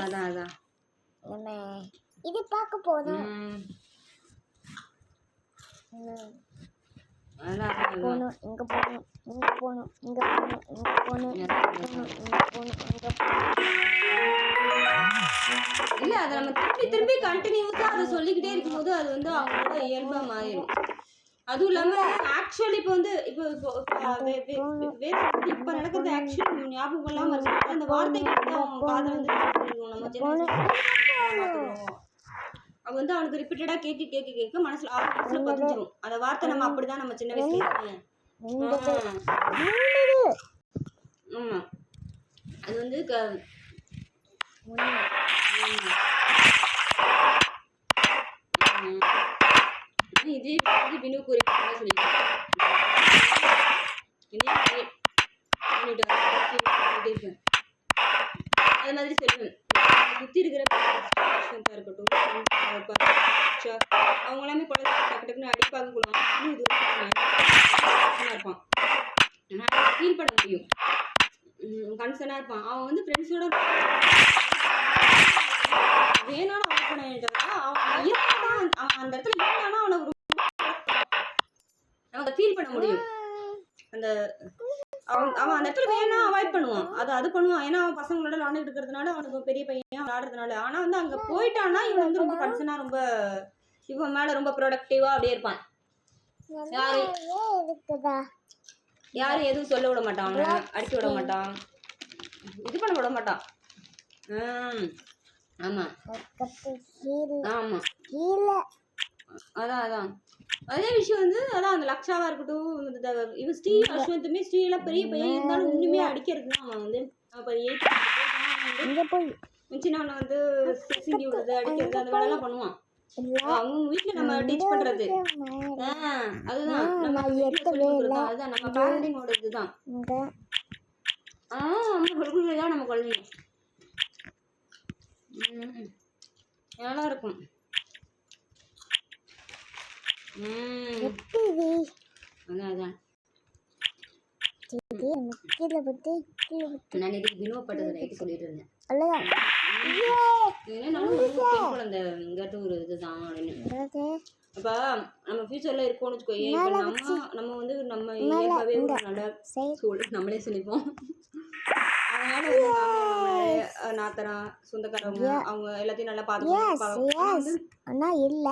அதான் நம்ம இது பார்க்க போறோம். போகணும், இங்கே போகணும், இங்கே போகணும், இங்கே போகணும், இங்கே போகணும், இங்கே போகணும், இங்கே போகணும், இங்கே போகணும். இல்லை, அதை நம்ம திரும்பி கண்டினியூஸாக அதை சொல்லிக்கிட்டே இருக்கும்போது அது வந்து அவங்களோட இயல்பாக மாறிடும். அதுவும் இல்லாமல் ஆக்சுவலி இப்போ வந்து இப்போ நடக்கிறது ஆக்சுவலி ஞாபகம் இல்லாமல் இருக்கு. அந்த வார்த்தைகள் வந்து அவங்க காதை வந்து அவ வந்து அவனுக்கு ரிப்பீட்டடா கேட்க மனசுல பதிஞ்சிரும். அந்த வார்த்தை நம்ம அப்படிதான் நம்ம சின்ன வயசுல இருக்கோம். ஆமா, அது வந்து இதே வினு குறிப்பிட்டு சொல்லிட்டு அது மாதிரி சொல்லுவேன். சுற்றி இருக்கிற இருக்கட்டும், அவங்க எல்லாமே குழந்தை டக்கு டக்குன்னு அடிப்பாங்க கொள்வாங்க. இது இருப்பான், ஃபீல் பண்ண முடியும், கன்சர்னாக இருப்பான். அவன் வந்து ஃப்ரெண்ட்ஸோட வேணாலும் அவாய்ட் பண்ண அவன் அந்த இடத்துல வேணாலும் அவனை நமக்கு ஃபீல் பண்ண முடியும். அந்த அவன் அந்த இடத்துல வேணா அவாய்ட் பண்ணுவான், அது பண்ணுவான். ஏன்னா அவன் பசங்களோட விளாண்டுட்டு இருக்கிறதுனால, அவனுக்கு பெரிய பையன் விளாடுறதுனால. ஆனா வந்து அங்க போயிட்டான்னா இவன் வந்து ரொம்ப கன்சர்னா, ரொம்ப இவன் மேல ரொம்ப ப்ரொடக்டிவா அப்படியே இருப்பான். யாரும் எதுவும் சொல்ல விட மாட்டான், அவனை அடிக்க விட மாட்டான், இது பண்ண விட மாட்டான். ஆமா ஆமா, அதான் அதே விஷயம் வந்து அதான் அந்த லக்ஷாவா இருக்கட்டும், இவன் ஸ்ரீ அஸ்வந்துமே ஸ்ரீலாம் பெரிய பையன் இருந்தாலும் இன்னுமே அடிக்கிறது தான். அவன் வந்து சின்னவனை வந்து சிங்கி விடுறது, அடிக்கிறது, அந்த வேலைலாம் பண்ணுவான். அவங்க வீட்டுல நம்ம டீச் பண்றது அதுதான், நம்ம அதுதான் நம்ம பேரண்டிங்கோட இதுதான். கொடுக்குறதுதான் நம்ம குழந்தைங்க நல்லா இருக்கும். அதான் நான் இது வினோப்பட்டது நைட்டு சொல்லிட்டு இருந்தேன். குழந்தை இங்கிட்ட ஒரு இதுதான் அப்படின்னு. அப்ப நம்ம ஃபியூச்சர்ல இருக்கோம்னு வச்சுக்கோயே. நம்ம வந்து நம்ம இயல்பாவே நல்லா நம்மளே சொல்லிப்போம். அதனால நாத்தனா சொந்தக்காரவங்க அவங்க எல்லாத்தையும் நல்லா பார்த்துக்கணும்.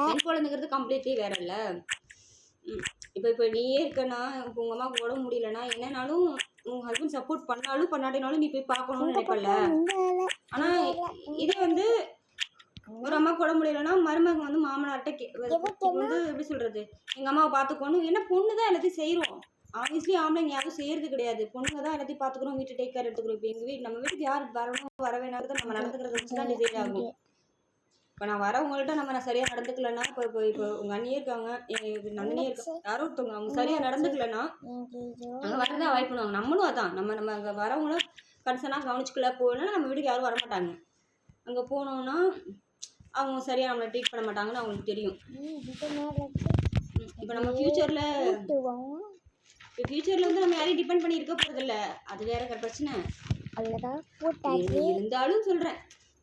பெண் குழந்தைங்கிறது கம்ப்ளீட்லி வேற இல்ல. இப்போ நீயே இருக்கனா, இப்போ உங்க அம்மாவுக்கு உடம்பு முடியலன்னா என்னன்னாலும் உங்க ஹஸ்பண்ட் சப்போர்ட் பண்ணாலும் பண்ணாட்டினாலும் நீ போய் பார்க்கணும்னு நினைப்பல. ஆனா இதே வந்து ஒரு அம்மாவுக்கு உடம்பு முடியலன்னா மருமகன் வந்து மாமனார்ட்ட வந்து எப்படி சொல்றது, எங்க அம்மாவை பார்த்துக்கணும். ஏன்னா பொண்ணு தான் எல்லாத்தையும் செய்யறோம். ஆப்வியஸ்லி ஆம்பளைங்க யாரும் செய்யறது கிடையாது, பொண்ணுங்க தான் எல்லாத்தையும் பார்த்துக்கிறோம், வீட்டு டேக் கேர் எடுத்துக்கிறோம். இப்போ எங்கள் நம்ம வீட்டுக்கு யார் வரணும் வர வேணாலும் நம்ம நடந்துக்கிறத வச்சு தான் டிசைட் ஆகும். இப்போ நான் வரவங்கள்ட்ட நான் சரியாக நடந்துக்கலன்னா, இப்போ உங்கள் அண்ணியே இருக்காங்க, நந்தினியே இருக்காங்க, யாரும் ஒருத்தவங்க அவங்க சரியாக நடந்துக்கலன்னா அங்கே வரதான் அவாய்ட் பண்ணுவாங்க. நம்மளும் அதான், நம்ம அங்கே வரவங்களும் கன்சர்னாக கவனிச்சுக்கல போகலன்னா நம்ம வீட்டுக்கு யாரும் வரமாட்டாங்க. அங்கே போனோம்னா அவங்க சரியாக நம்மளை ட்ரீட் பண்ண மாட்டாங்கன்னு அவங்களுக்கு தெரியும். இப்போ நம்ம ஃபியூச்சரில் வந்து நம்ம யாரையும் டிபெண்ட் பண்ணி இருக்க போகிறதில்ல, அது வேற பிரச்சனை. இருந்தாலும் சொல்கிறேன்,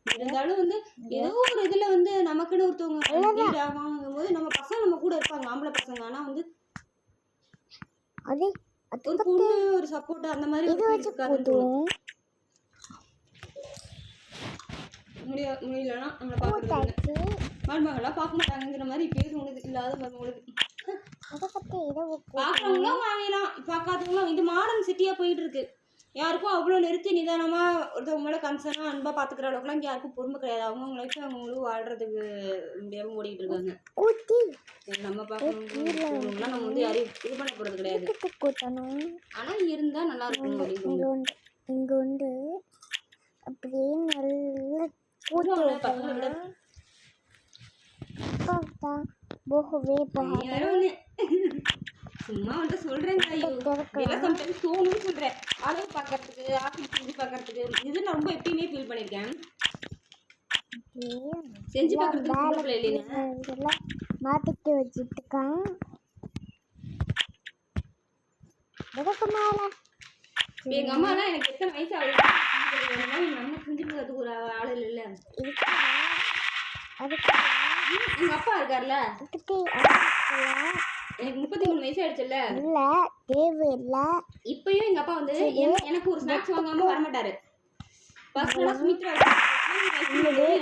இருந்தாலும் வந்து ஏதோ ஒரு இதில் வந்து நமக்குன்னு ஒருத்தவங்க ஆகும் போது நம்ம பசங்க நம்ம கூட இருப்பாங்க, ஆம்பளை பசங்க. ஆனால் வந்து ஒரு பொண்ணு ஒரு சப்போர்ட் அந்த மாதிரி முடியலன்னா நம்மளை பார்க்குறது மருமகளாம் பார்க்க மாட்டாங்கிற மாதிரி இப்பயே தோணுது. இல்லாத மருமகளுக்கு பார்க்குறவங்களும் வாங்கலாம், பார்க்காதவங்களும். இது மாடர்ன் சிட்டியாக போயிட்டு இருக்கு. யாருக்கும் அவ்வளோ நிறுத்தி நிதானமாக ஒருத்தவங்களோட கன்சர்னாக அன்பாக பார்த்துக்கிற அளவுக்குலாம் இங்கே யாருக்கும் பொறுமை கிடையாது. அவங்கவுங்க லைஃப் அவங்களும் வாழ்கிறதுக்கு முடியாமல் ஓடிட்டு இருக்காங்க. நம்ம பார்க்கணும்னா நம்ம வந்து யாரையும் இது பண்ண போகிறது கிடையாது. ஆனால் இருந்தால் நல்லா இருக்கும் அப்படின்னு இங்கே வந்து அப்படியே நல்ல சும்மா வந்து சொல்றேன், சம்டைம்ஸ் தோணுன்னு சொல்றேன். அளவு பார்க்கறதுக்கு, ஆஃபீஸ் செஞ்சு பார்க்கறதுக்கு இது நான் ரொம்ப எப்பயுமே ஃபீல் பண்ணியிருக்கேன். செஞ்சு பார்க்கறதுக்கு மாத்திட்டு வச்சுட்டுக்கான். எங்க அம்மா தான் எனக்கு எத்தனை வயசு ஆகுது நமக்கு இதுக்கு அதுக்கு எங்க அப்பா இருக்கார்ல, அதுக்கு அதுக்கு எனக்கு 33 வயசு ஆயிடுச்சுல்ல, இல்ல தேவையில்லை. இப்பயும் எங்க அப்பா வந்து எனக்கு ஒரு ஸ்நாக்ஸ் வாங்காம வரமாட்டாரு. பர்சனலா சுமித்ரா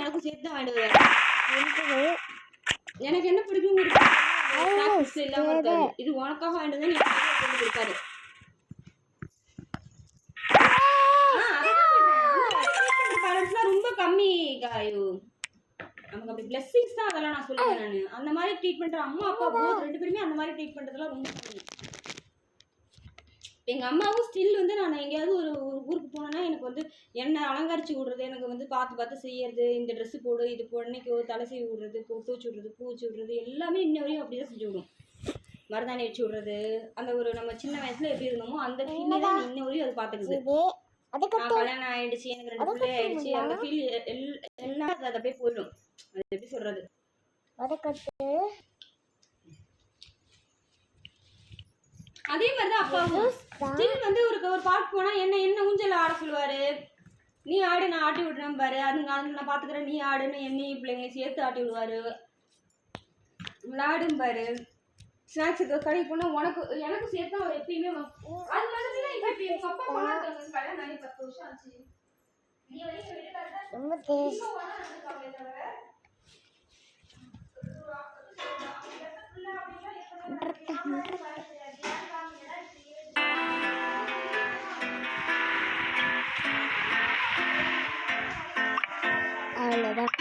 எனக்கும் சேர்த்து தான் வாங்கிட்டு வருவாரு. இருக்குது எனக்கு என்ன பிடிக்கும் ஒரு ஸ்நாக்ஸ் இல்லாம இருக்காது. இது உனக்காக வாங்கிட்டு வந்து எனக்கு கொண்டு கொடுப்பாரு. பேரண்ட்ஸ்லாம் ரொம்ப கம்மி காயு. நமக்கு அப்படி பிளெஸிங்ஸ் தான் அதெல்லாம் நான் சொல்லுவேன். நான் அந்த மாதிரி ட்ரீட் பண்ற அம்மா அப்பா போத் 2 பேருமே அந்த மாதிரி ட்ரீட் பண்றதுலாம் ரொம்ப கம்மி. எங்க அம்மாவும் ஸ்டில் வந்து நான் எங்கேயாவது ஒரு ஊருக்கு போனேன்னா எனக்கு வந்து என்ன அலங்கரிச்சு விடுறது, எனக்கு வந்து பார்த்து பார்த்து செய்யறது, இந்த ட்ரெஸ் போடு, இது பொண்ணைக்கு தலை சீவி விடுறது, தூச்சி விடுறது, பூ வச்சு விடுறது, எல்லாமே இன்ன வரையும் அப்படிதான் செஞ்சு விடும். மருதாணி வச்சு விடுறது, அந்த ஒரு நம்ம சின்ன வயசுல எப்படி இருந்தோமோ அந்த ஃபீல் தான் இன்ன வரையும் அது பார்த்துக்குது. நான் கல்யாணம் ஆயிடுச்சு, எனக்கு 2 பிள்ளை ஆயிடுச்சு, அந்த ஃபீல் எல்லாம் அது அப்படியே போயிடும். அது எப்படி சொல்றது, அதே மாதிரிதான் அப்பாவும் ஸ்டில் வந்து ஒரு பார்க் போனா என்ன ஊஞ்சல் ஆட சொல்லுவாரு. நீ ஆடு, நான் ஆட்டி விடுறேன் பாரு, அதுங்க நான் பாத்துக்கிறேன், நீ ஆடுன்னு என்னையும் பிள்ளைங்க சேர்த்து ஆட்டி விடுவாரு. விளையாடும் பாரு. ஸ்நாக்ஸுக்கு கடைக்கு போனா எனக்கு சேர்த்து அவர் எப்பயுமே அது மாதிரி தான். இப்ப எங்க அப்பா போனாங்க கல்யாணம் ஆகி 10 வருஷம் ஆச்சு. நீ வரைக்கும் அவ்வளோதான்.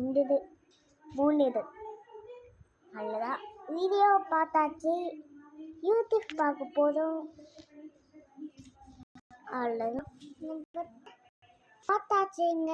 இந்த இது 3 இது அவ்வளோதான். வீடியோ பார்த்தாச்சு, யூடியூப் பார்க்க போதும். அவ்வளோதான் பார்த்தாச்சுங்க.